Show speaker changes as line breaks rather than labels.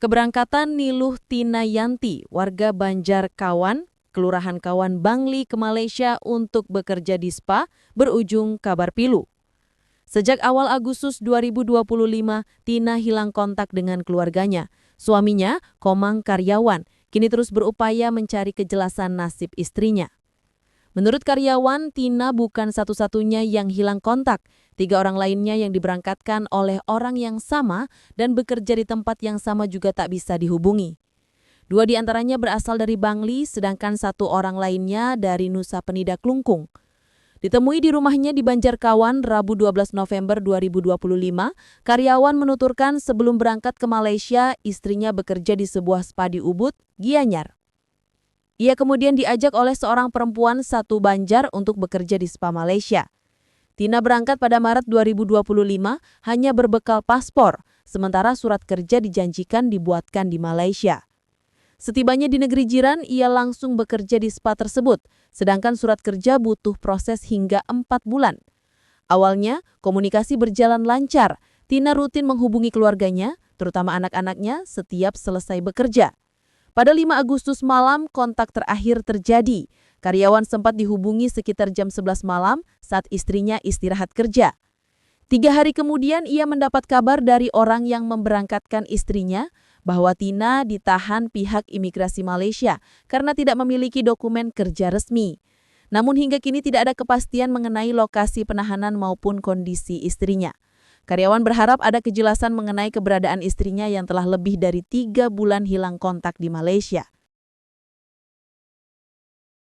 Keberangkatan Niluh Tina Yanti, warga Banjar Kawan, Kelurahan Kawan Bangli ke Malaysia untuk bekerja di spa, berujung kabar pilu. Sejak awal Agustus 2025, Tina hilang kontak dengan keluarganya. Suaminya, Komang karyawan, kini terus berupaya mencari kejelasan nasib istrinya. Menurut karyawan, Tina bukan satu-satunya yang hilang kontak. 3 orang lainnya yang diberangkatkan oleh orang yang sama dan bekerja di tempat yang sama juga tak bisa dihubungi. 2 di antaranya berasal dari Bangli, sedangkan 1 orang lainnya dari Nusa Penida Klungkung. Ditemui di rumahnya di Banjar Kawan, Rabu 12 November 2025, karyawan menuturkan sebelum berangkat ke Malaysia, istrinya bekerja di sebuah spa di Ubud, Gianyar. Ia kemudian diajak oleh seorang perempuan satu Banjar untuk bekerja di spa Malaysia. Tina berangkat pada Maret 2025 hanya berbekal paspor, sementara surat kerja dijanjikan dibuatkan di Malaysia. Setibanya di negeri jiran, ia langsung bekerja di spa tersebut, sedangkan surat kerja butuh proses hingga 4 bulan. Awalnya, komunikasi berjalan lancar. Tina rutin menghubungi keluarganya, terutama anak-anaknya, setiap selesai bekerja. Pada 5 Agustus malam, kontak terakhir terjadi. Karyawan sempat dihubungi sekitar jam 11 malam saat istrinya istirahat kerja. 3 hari kemudian, ia mendapat kabar dari orang yang memberangkatkan istrinya bahwa Tina ditahan pihak imigrasi Malaysia karena tidak memiliki dokumen kerja resmi. Namun hingga kini tidak ada kepastian mengenai lokasi penahanan maupun kondisi istrinya. Karyawan berharap ada kejelasan mengenai keberadaan istrinya yang telah lebih dari 3 bulan hilang kontak di Malaysia.